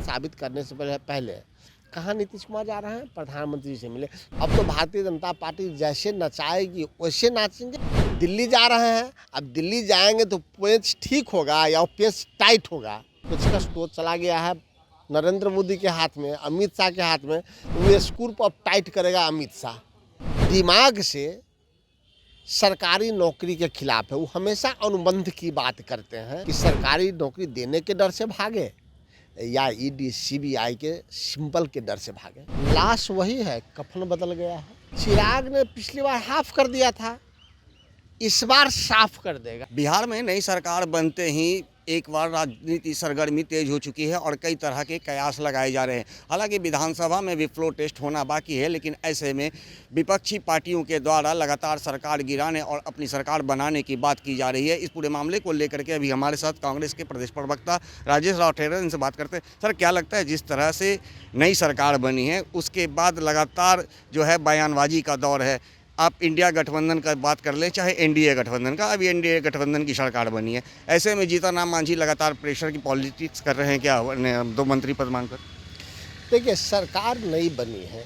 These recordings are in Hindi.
साबित करने से पहले कहाँ नीतीश कुमार जा रहे हैं? प्रधानमंत्री से मिले। अब तो भारतीय जनता पार्टी जैसे नचाएगी वैसे नाचेंगे। दिल्ली जा रहे हैं, अब दिल्ली जाएंगे तो पेच ठीक होगा या पेच टाइट होगा। पेचकस तो चला गया है नरेंद्र मोदी के हाथ में, अमित शाह के हाथ में। वो स्क्रू को अब टाइट करेगा अमित शाह। दिमाग से सरकारी नौकरी के खिलाफ है। वो हमेशा अनुबंध की बात करते हैं कि सरकारी नौकरी देने के डर से भागे या ईडी सीबीआई के सिंबल के डर से भागे। लाश वही है, कफन बदल गया है। चिराग ने पिछली बार हाफ कर दिया था, इस बार साफ कर देगा। बिहार में नई सरकार बनते ही एक बार राजनीति सरगर्मी तेज हो चुकी है और कई तरह के कयास लगाए जा रहे हैं। हालांकि विधानसभा में भी फ्लो टेस्ट होना बाकी है, लेकिन ऐसे में विपक्षी पार्टियों के द्वारा लगातार सरकार गिराने और अपनी सरकार बनाने की बात की जा रही है। इस पूरे मामले को लेकर के अभी हमारे साथ कांग्रेस के प्रदेश प्रवक्ता राजेश राव ठहरे, इनसे बात करते हैं। सर, क्या लगता है जिस तरह से नई सरकार बनी है उसके बाद लगातार जो है बयानबाजी का दौर है, आप इंडिया गठबंधन का बात कर लें चाहे एनडीए गठबंधन का, अभी एनडीए गठबंधन की सरकार बनी है, ऐसे में जीतन राम मांझी लगातार प्रेशर की पॉलिटिक्स कर रहे हैं क्या 2 मंत्री पद मांगकर? देखिए, सरकार नई बनी है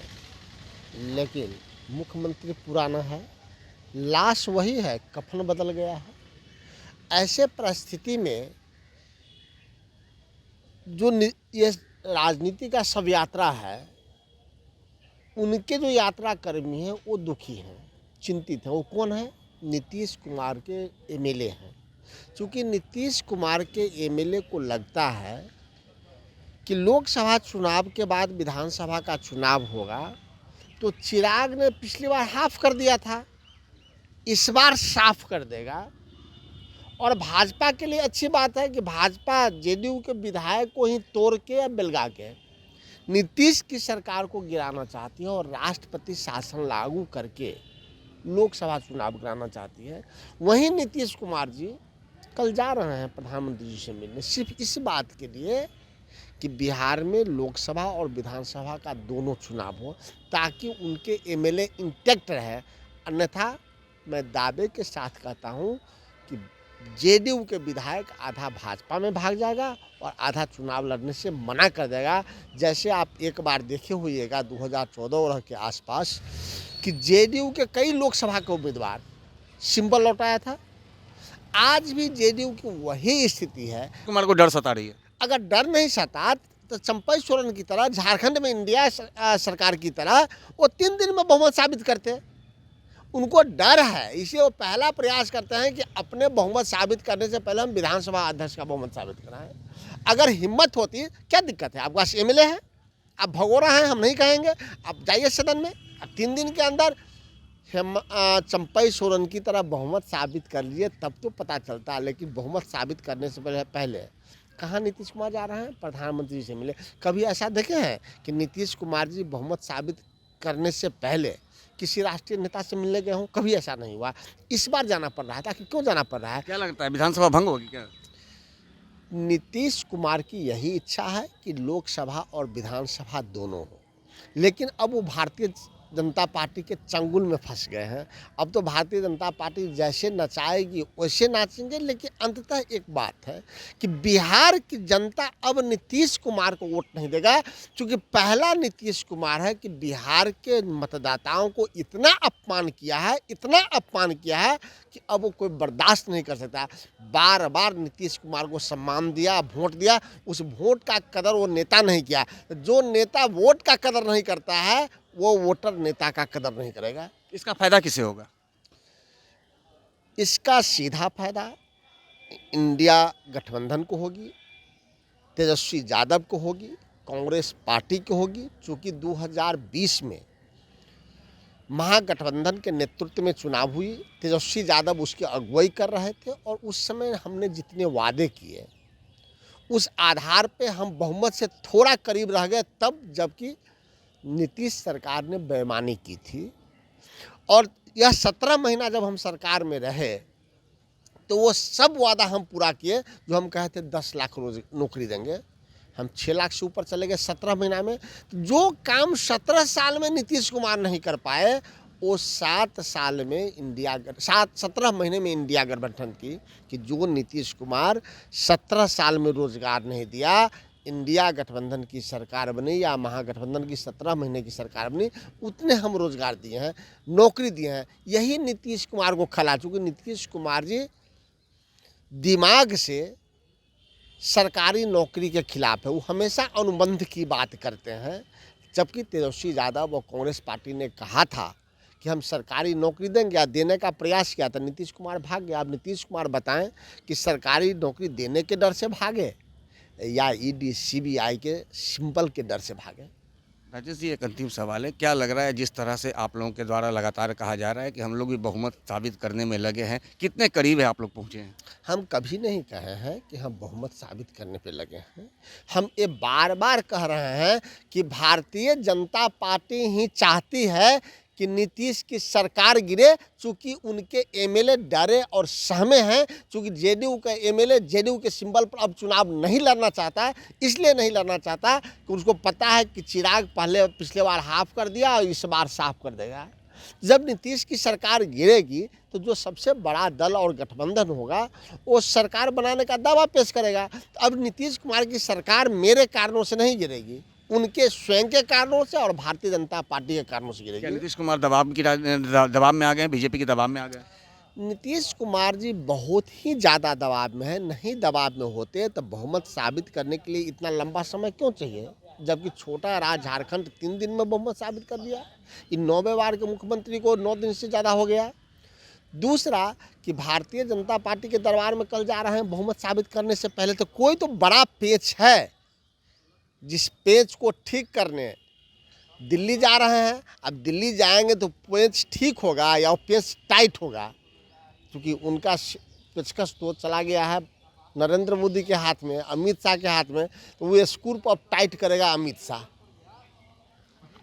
लेकिन मुख्यमंत्री पुराना है, लाश वही है, कफन बदल गया है। ऐसे परिस्थिति में जो ये राजनीति का सब यात्रा है, उनके जो यात्रा कर्मी हैं वो दुखी हैं, चिंतित हैं। वो कौन है? नीतीश कुमार के एमएलए हैं। क्योंकि नीतीश कुमार के एमएलए को लगता है कि लोकसभा चुनाव के बाद विधानसभा का चुनाव होगा, तो चिराग ने पिछली बार हाफ कर दिया था, इस बार साफ कर देगा। और भाजपा के लिए अच्छी बात है कि भाजपा जेडीयू के विधायक को ही तोड़ के या बेलगा के नीतीश की सरकार को गिराना चाहती है और राष्ट्रपति शासन लागू करके लोकसभा चुनाव कराना चाहती है। वहीं नीतीश कुमार जी कल जा रहे हैं प्रधानमंत्री जी से मिलने, सिर्फ इस बात के लिए कि बिहार में लोकसभा और विधानसभा का दोनों चुनाव हो, ताकि उनके एमएलए इंटैक्ट रहे। अन्यथा मैं दावे के साथ कहता हूं कि जेडीयू के विधायक आधा भाजपा में भाग जाएगा और आधा चुनाव लड़ने से मना कर देगा। जैसे आप एक बार देखे होइएगा 2014 के आसपास कि जेडीयू के कई लोकसभा के उम्मीदवार सिंबल लौटाया था। आज भी जेडीयू की वही स्थिति है। कुमार को डर सता रही है। अगर डर नहीं सता तो चंपई सोरेन की तरह, झारखंड में इंडिया सरकार की तरह वो 3 दिन में बहुमत साबित करते। उनको डर है, इसलिए वो पहला प्रयास करते हैं कि अपने बहुमत साबित करने से पहले हम विधानसभा अध्यक्ष का बहुमत साबित कराएं। अगर हिम्मत होती, क्या दिक्कत है? आपके पास एमएलए है, आप भगोड़ा हैं, हम नहीं कहेंगे, आप जाइए सदन में, अब 3 दिन के अंदर चंपई सोरेन की तरह बहुमत साबित कर लीजिए, तब तो पता चलता है। लेकिन बहुमत साबित करने से पहले कहाँ नीतीश कुमार जा रहे हैं? प्रधानमंत्री से मिले। कभी ऐसा देखे हैं कि नीतीश कुमार जी बहुमत साबित करने से पहले किसी राष्ट्रीय नेता से मिलने गए हों? कभी ऐसा नहीं हुआ। इस बार जाना पड़ रहा था कि क्यों जाना पड़ रहा है? क्या लगता है विधानसभा भंग होगी क्या? नीतीश कुमार की यही इच्छा है कि लोकसभा और विधानसभा दोनों हो, लेकिन अब वो भारतीय जनता पार्टी के चंगुल में फंस गए हैं। अब तो भारतीय जनता पार्टी जैसे नचाएगी वैसे नाचेंगे। लेकिन अंततः एक बात है कि बिहार की जनता अब नीतीश कुमार को वोट नहीं देगा, क्योंकि पहला नीतीश कुमार है कि बिहार के मतदाताओं को इतना अपमान किया है, इतना अपमान किया है कि अब वो कोई बर्दाश्त नहीं कर सकता। बार बार नीतीश कुमार को सम्मान दिया, वोट दिया, उस वोट का कदर वो नेता नहीं किया। जो नेता वोट का कदर नहीं करता है वो वोटर नेता का कदर नहीं करेगा। इसका फायदा किसे होगा? इसका सीधा फायदा इंडिया गठबंधन को होगी, तेजस्वी यादव को होगी, कांग्रेस पार्टी को होगी। चूँकि 2020 में महागठबंधन के नेतृत्व में चुनाव हुई, तेजस्वी यादव उसकी अगुवाई कर रहे थे और उस समय हमने जितने वादे किए उस आधार पे हम बहुमत से थोड़ा करीब रह गए, तब जबकि नीतीश सरकार ने बेईमानी की थी। और यह 17 महीना जब हम सरकार में रहे तो वो सब वादा हम पूरा किए जो हम कहे थे 10 लाख रोज नौकरी देंगे, हम 6 लाख से ऊपर चले गए 17 महीना में। तो जो काम 17 साल में नीतीश कुमार नहीं कर पाए वो 17 महीने में इंडिया गठबंधन की, कि जो नीतीश कुमार 17 साल में रोजगार नहीं दिया, इंडिया गठबंधन की सरकार बनी या महागठबंधन की 17 महीने की सरकार बनी, उतने हम रोजगार दिए हैं, नौकरी दिए हैं। यही नीतीश कुमार को खला, चूँकि नीतीश कुमार जी दिमाग से सरकारी नौकरी के खिलाफ है। वो हमेशा अनुबंध की बात करते हैं, जबकि तेजस्वी यादव और कांग्रेस पार्टी ने कहा था कि हम सरकारी नौकरी देंगे या देने का प्रयास किया था। नीतीश कुमार भाग गया। अब नीतीश कुमार बताएं कि सरकारी नौकरी देने के डर से भागे या ईडी सीबीआई के सिंबल के डर से भागे। राजेश जी, एक अंतिम सवाल है, क्या लग रहा है जिस तरह से आप लोगों के द्वारा लगातार कहा जा रहा है कि हम लोग भी बहुमत साबित करने में लगे हैं, कितने करीब है आप लोग पहुँचे हैं? हम कभी नहीं कहे हैं कि हम बहुमत साबित करने पे लगे हैं। हम ये बार बार कह रहे हैं कि भारतीय जनता पार्टी ही चाहती है कि नीतीश की सरकार गिरे, चूँकि उनके एमएलए डरे और सहमे हैं। चूँकि जेडीयू का एमएलए जेडीयू के सिंबल पर अब चुनाव नहीं लड़ना चाहता है। इसलिए नहीं लड़ना चाहता कि उसको पता है कि चिराग पिछले बार हाफ कर दिया और इस बार साफ कर देगा। जब नीतीश की सरकार गिरेगी तो जो सबसे बड़ा दल और गठबंधन होगा वो सरकार बनाने का दावा पेश करेगा। तो अब नीतीश कुमार की सरकार मेरे कारणों से नहीं गिरेगी, उनके स्वयं के कारणों से और भारतीय जनता पार्टी के कारणों से क्या गिरेगी। नीतीश कुमार दबाव में आ गए, बीजेपी के दबाव में आ गए? नीतीश कुमार जी बहुत ही ज़्यादा दबाव में है। नहीं दबाव में होते तो बहुमत साबित करने के लिए इतना लंबा समय क्यों चाहिए, जबकि छोटा राज्य झारखंड 3 दिन में बहुमत साबित कर दिया। इन 9वें बार के मुख्यमंत्री को 9 दिन से ज़्यादा हो गया। दूसरा कि भारतीय जनता पार्टी के दरबार में कल जा रहे हैं बहुमत साबित करने से पहले तो कोई तो बड़ा पेच है, जिस पेच को ठीक करने दिल्ली जा रहे हैं। अब दिल्ली जाएंगे तो पेच ठीक होगा या पेच टाइट होगा, क्योंकि उनका पेचकस तो चला गया है नरेंद्र मोदी के हाथ में, अमित शाह के हाथ में, तो वो स्क्रू को अब टाइट करेगा अमित शाह।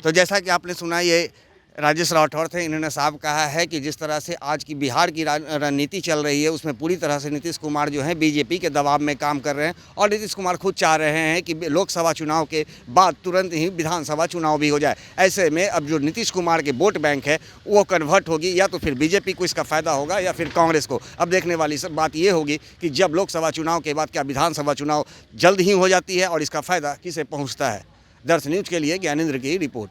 तो जैसा कि आपने सुना, ये राजेश राठौर थे। इन्होंने साफ कहा है कि जिस तरह से आज की बिहार की रणनीति चल रही है उसमें पूरी तरह से नीतीश कुमार जो हैं बीजेपी के दबाव में काम कर रहे हैं और नीतीश कुमार खुद चाह रहे हैं कि लोकसभा चुनाव के बाद तुरंत ही विधानसभा चुनाव भी हो जाए। ऐसे में अब जो नीतीश कुमार के वोट बैंक है वो कन्वर्ट होगी, या तो फिर बीजेपी को इसका फ़ायदा होगा या फिर कांग्रेस को। अब देखने वाली सब बात ये होगी कि जब लोकसभा चुनाव के बाद क्या विधानसभा चुनाव जल्द ही हो जाती है और इसका फ़ायदा किसे पहुँचता है। दर्श न्यूज़ के लिए ज्ञानेंद्र की रिपोर्ट।